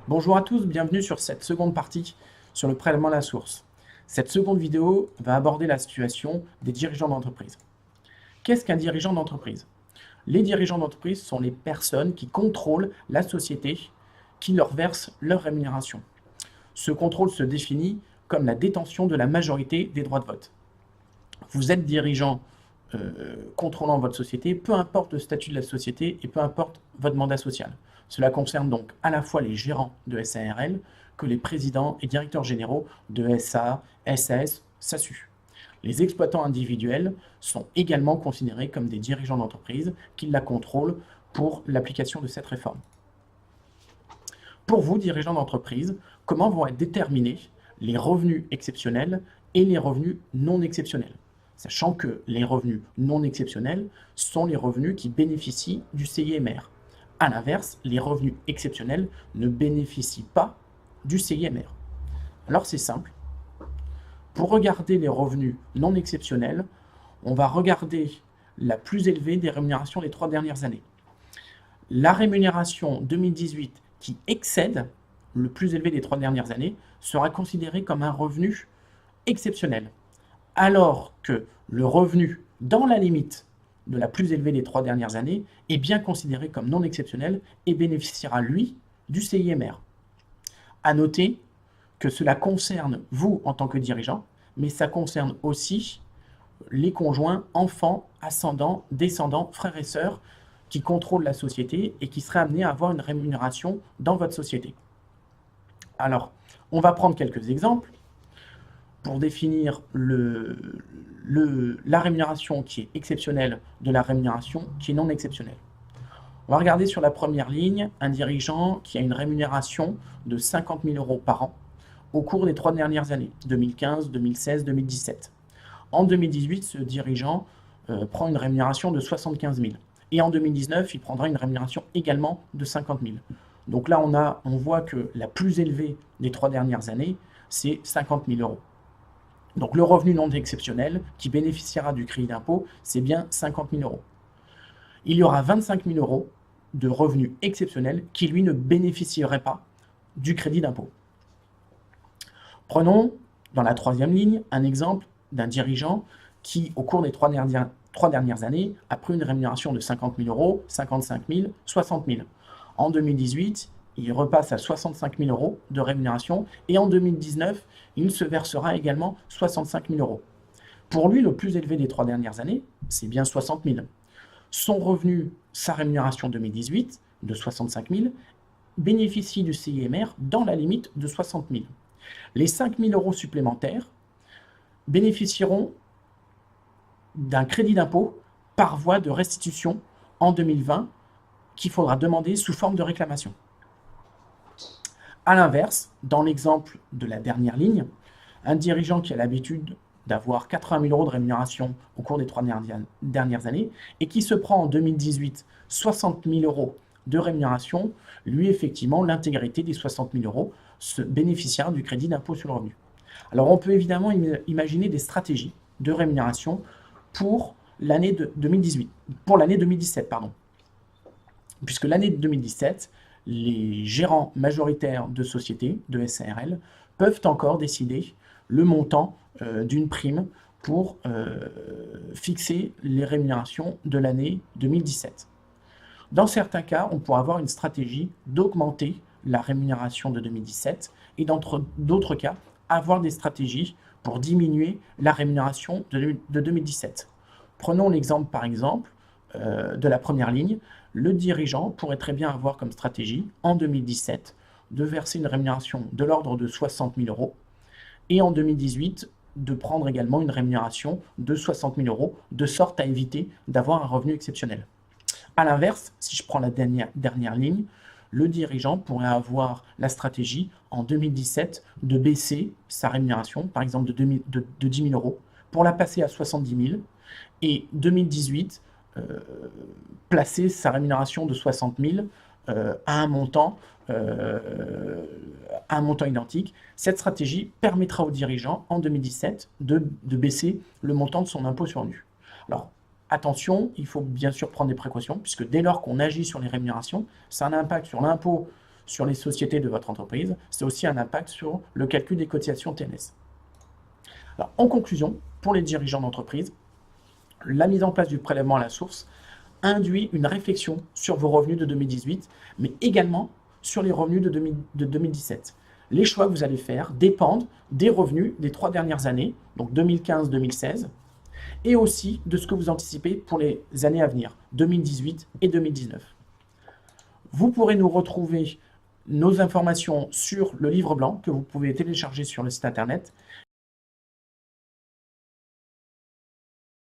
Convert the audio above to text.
Bonjour à tous, bienvenue sur cette seconde partie sur le prélèvement à la source. Cette seconde vidéo va aborder la situation des dirigeants d'entreprise. Qu'est-ce qu'un dirigeant d'entreprise? Les dirigeants d'entreprise sont les personnes qui contrôlent la société, qui leur versent leur rémunération. Ce contrôle se définit comme la détention de la majorité des droits de vote. Vous êtes dirigeant contrôlant votre société, peu importe le statut de la société et peu importe votre mandat social. Cela concerne donc à la fois les gérants de SARL que les présidents et directeurs généraux de SA, SAS, SASU. Les exploitants individuels sont également considérés comme des dirigeants d'entreprise qui la contrôlent pour l'application de cette réforme. Pour vous, dirigeants d'entreprise, comment vont être déterminés les revenus exceptionnels et les revenus non exceptionnels? Sachant que les revenus non exceptionnels sont les revenus qui bénéficient du CIMR. A l'inverse, les revenus exceptionnels ne bénéficient pas du CIMR. Alors c'est simple. Pour regarder les revenus non exceptionnels, on va regarder la plus élevée des rémunérations des 3 dernières années. La rémunération 2018 qui excède le plus élevé des 3 dernières années sera considérée comme un revenu exceptionnel, alors que le revenu dans la limite de la plus élevée des 3 dernières années est bien considéré comme non exceptionnel et bénéficiera, lui, du CIMR. À noter que cela concerne vous en tant que dirigeant, mais ça concerne aussi les conjoints, enfants, ascendants, descendants, frères et sœurs qui contrôlent la société et qui seraient amenés à avoir une rémunération dans votre société. Alors, on va prendre quelques exemples pour définir la rémunération qui est exceptionnelle de la rémunération qui est non exceptionnelle. On va regarder sur la première ligne un dirigeant qui a une rémunération de 50 000 € par an au cours des 3 dernières années, 2015, 2016, 2017. En 2018, ce dirigeant prend une rémunération de 75 000. Et en 2019, il prendra une rémunération également de 50 000. Donc là, on voit que la plus élevée des 3 dernières années, c'est 50 000 €. Donc le revenu non exceptionnel qui bénéficiera du crédit d'impôt, c'est bien 50 000 €. Il y aura 25 000 € de revenus exceptionnels qui, lui, ne bénéficieraient pas du crédit d'impôt. Prenons, dans la troisième ligne, un exemple d'un dirigeant qui, au cours des 3 dernières années, a pris une rémunération de 50 000 €, 55 000, 60 000. En 2018, il repasse à 65 000 € de rémunération et en 2019, il se versera également 65 000 €. Pour lui, le plus élevé des 3 dernières années, c'est bien 60 000. Son revenu, sa rémunération 2018 de 65 000, bénéficie du CIMR dans la limite de 60 000. Les 5 000 € supplémentaires bénéficieront d'un crédit d'impôt par voie de restitution en 2020 qu'il faudra demander sous forme de réclamation. A l'inverse, dans l'exemple de la dernière ligne, un dirigeant qui a l'habitude d'avoir 80 000 € de rémunération au cours des 3 dernières années et qui se prend en 2018 60 000 € de rémunération, lui, effectivement, l'intégrité des 60 000 € se bénéficiera du crédit d'impôt sur le revenu. Alors, on peut évidemment imaginer des stratégies de rémunération pour l'année 2017, puisque l'année 2017, les gérants majoritaires de sociétés, de SARL, peuvent encore décider le montant d'une prime pour fixer les rémunérations de l'année 2017. Dans certains cas, on pourra avoir une stratégie d'augmenter la rémunération de 2017 et dans d'autres cas, avoir des stratégies pour diminuer la rémunération de 2017. Prenons l'exemple, par exemple, de la première ligne. Le dirigeant pourrait très bien avoir comme stratégie, en 2017, de verser une rémunération de l'ordre de 60 000 € et en 2018, de prendre également une rémunération de 60 000 €, de sorte à éviter d'avoir un revenu exceptionnel. A l'inverse, si je prends la dernière ligne, le dirigeant pourrait avoir la stratégie en 2017 de baisser sa rémunération, par exemple de 10 000 € pour la passer à 70 000 et 2018 placer sa rémunération de 60 000 à un montant identique. Cette stratégie permettra au dirigeant en 2017 de baisser le montant de son impôt sur le revenu. Alors, attention, il faut bien sûr prendre des précautions, puisque dès lors qu'on agit sur les rémunérations, ça a un impact sur l'impôt sur les sociétés de votre entreprise, c'est aussi un impact sur le calcul des cotisations TNS. Alors, en conclusion, pour les dirigeants d'entreprise, la mise en place du prélèvement à la source induit une réflexion sur vos revenus de 2018, mais également sur les revenus de 2017. Les choix que vous allez faire dépendent des revenus des 3 dernières années, donc 2015-2016, et aussi de ce que vous anticipez pour les années à venir, 2018 et 2019. Vous pourrez nous retrouver nos informations sur le livre blanc que vous pouvez télécharger sur le site internet